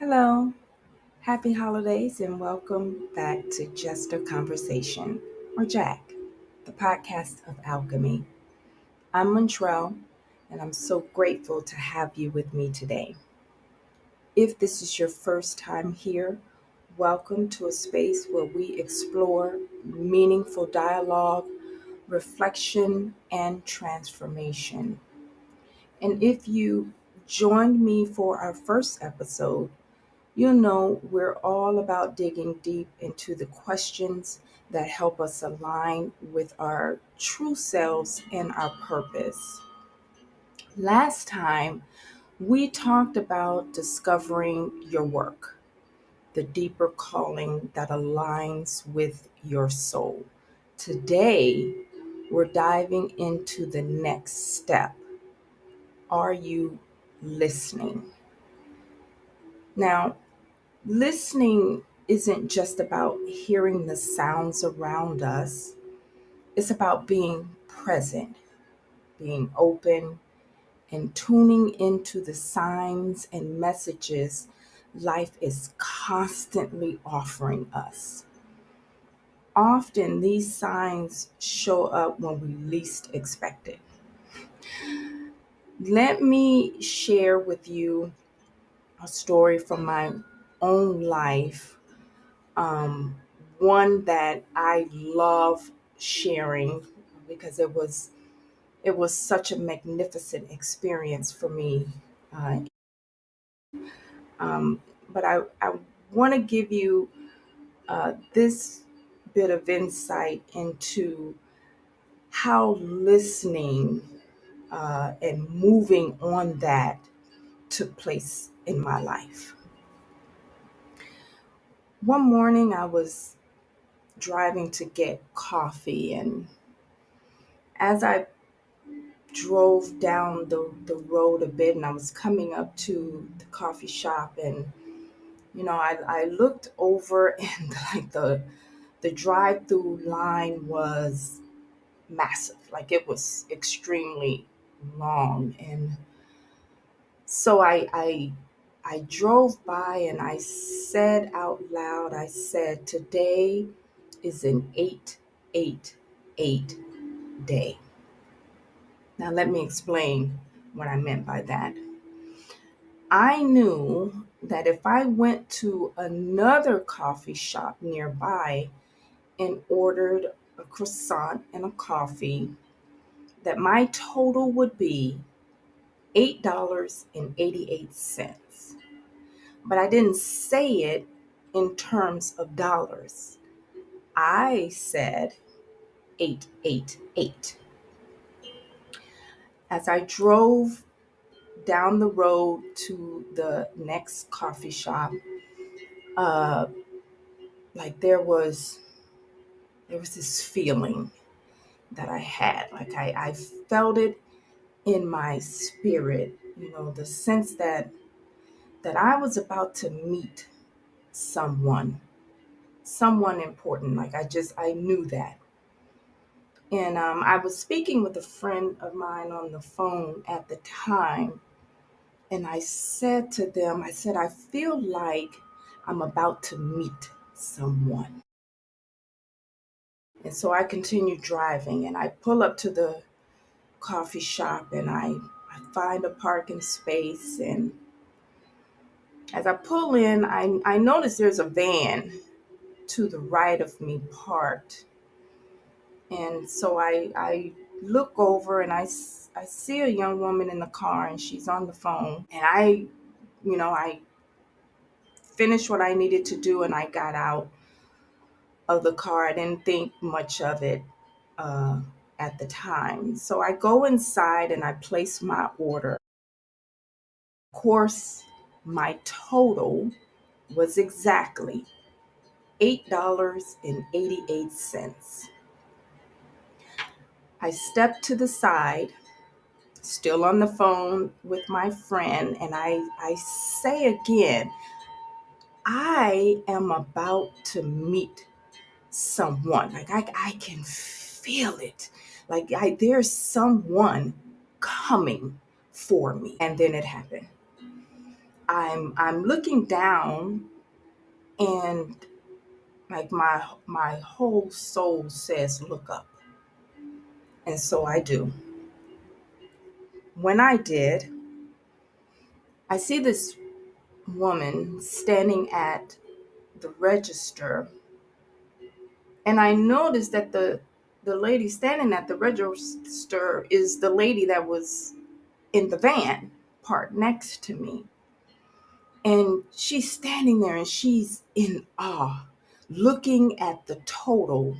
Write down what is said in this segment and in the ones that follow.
Hello, happy holidays, and welcome back to Just a Conversation, or Jack, the podcast of alchemy. I'm Montrell, and I'm so grateful to have you with me today. If this is your first time here, welcome to a space where we explore meaningful dialogue, reflection, and transformation. And if you joined me for our first episode, you know, we're all about digging deep into the questions that help us align with our true selves and our purpose. Last time, we talked about discovering your work, the deeper calling that aligns with your soul. Today, we're diving into the next step. Are you listening? Now, listening isn't just about hearing the sounds around us, it's about being present, being open, and tuning into the signs and messages life is constantly offering us. Often, these signs show up when we least expect it. Let me share with you a story from my own life, um, one that I love sharing because it was such a magnificent experience for me. Uh, but I want to give you this bit of insight into how listening and moving on that took place in my life. One morning I was driving to get coffee, and as I drove down the road a bit and I was coming up to the coffee shop, and I looked over and like the drive-through line was massive, like it was extremely long. And so I drove by and I said out loud, I said, today is an 888 day. Now let me explain what I meant by that. I knew that if I went to another coffee shop nearby and ordered a croissant and a coffee, that my total would be $8.88. But I didn't say it in terms of dollars. I said 888. As I drove down the road to the next coffee shop, uh, like there was this feeling that I had. Like I felt it in my spirit, the sense that I was about to meet someone important. Like I knew that. And I was speaking with a friend of mine on the phone at the time, and I said to them, I said, I feel like I'm about to meet someone. And so I continued driving, and I pull up to the coffee shop, and I find a parking space. And as I pull in, I notice there's a van to the right of me parked. And so I look over and I see a young woman in the car, and she's on the phone. And I finished what I needed to do, and I got out of the car. I didn't think much of it uh, at the time. So I go inside and I place my order. Of course, my total was exactly $8.88. I stepped to the side, still on the phone with my friend, and I say again, I am about to meet someone. Like I can feel it. Like there's someone coming for me. And then it happened. I'm looking down, and like my whole soul says look up. And so I do. When I did, I see this woman standing at the register, and I noticed that the lady standing at the register is the lady that was in the van part next to me. And she's standing there and she's in awe, looking at the total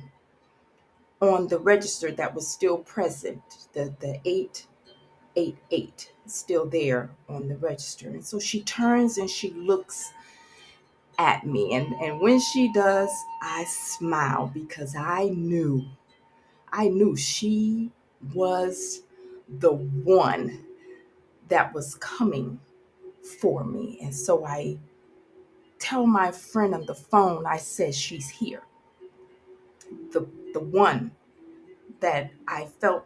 on the register that was still present, the 888 still there on the register. And so she turns and she looks at me. And when she does, I smile because I knew she was the one that was coming for me. And so I tell my friend on the phone, I said, she's here. The one that I felt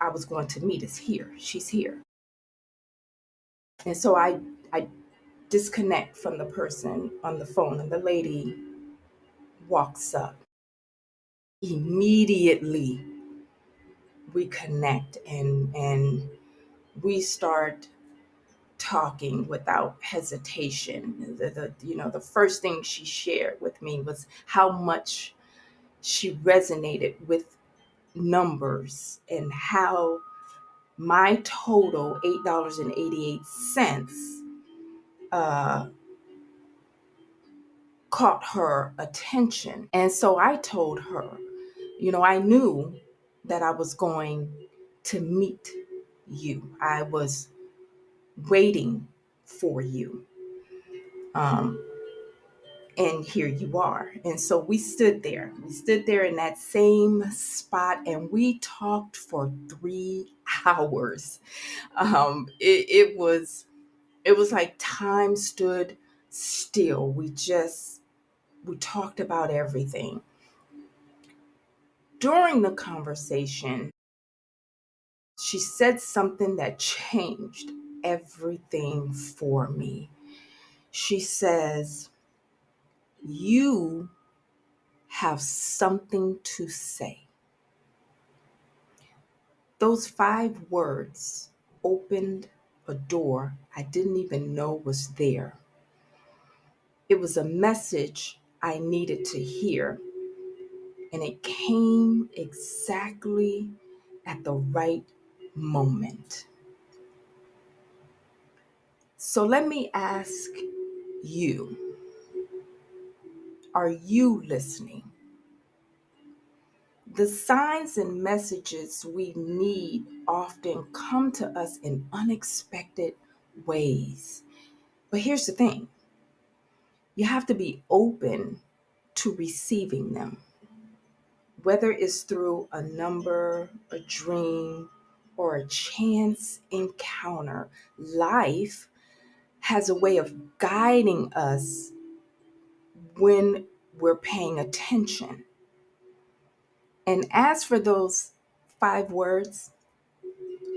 I was going to meet is here. She's here. And so I disconnect from the person on the phone, and the lady walks up. Immediately we connect, and we start talking without hesitation. The first thing she shared with me was how much she resonated with numbers, and how my total $8.88 uh, caught her attention. And so I told her, I knew that I was going to meet you. I was waiting for you. Um, and here you are. And so we stood there. We stood there in that same spot, and we talked for 3 hours. It was like time stood still. We talked about everything. During the conversation, she said something that changed everything for me. She says, "You have something to say." Those 5 words opened a door I didn't even know was there. It was a message I needed to hear, and it came exactly at the right moment. So let me ask you, are you listening? The signs and messages we need often come to us in unexpected ways. But here's the thing, you have to be open to receiving them, whether it's through a number, a dream, or a chance encounter. Life has a way of guiding us when we're paying attention. And as for those 5 words,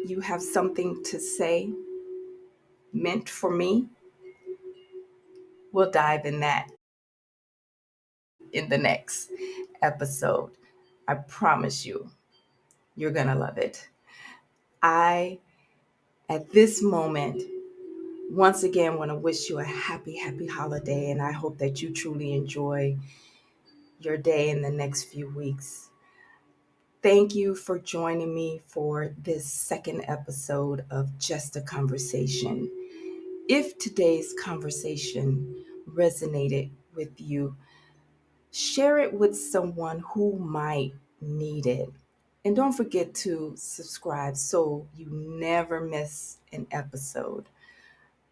you have something to say, meant for me, we'll dive in that in the next episode. I promise you, you're going to love it. I, at this moment, once again want to wish you a happy, happy holiday, and I hope that you truly enjoy your day in the next few weeks. Thank you for joining me for this second episode of Just a Conversation. If today's conversation resonated with you, share it with someone who might need it. And don't forget to subscribe so you never miss an episode.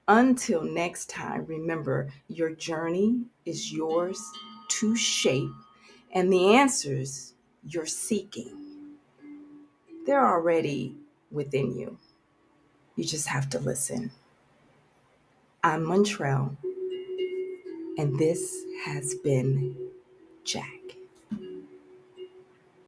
Until next time, remember, your journey is yours to shape, and the answers you're seeking, they're already within you. You just have to listen. I'm Montrell, and this has been Jack.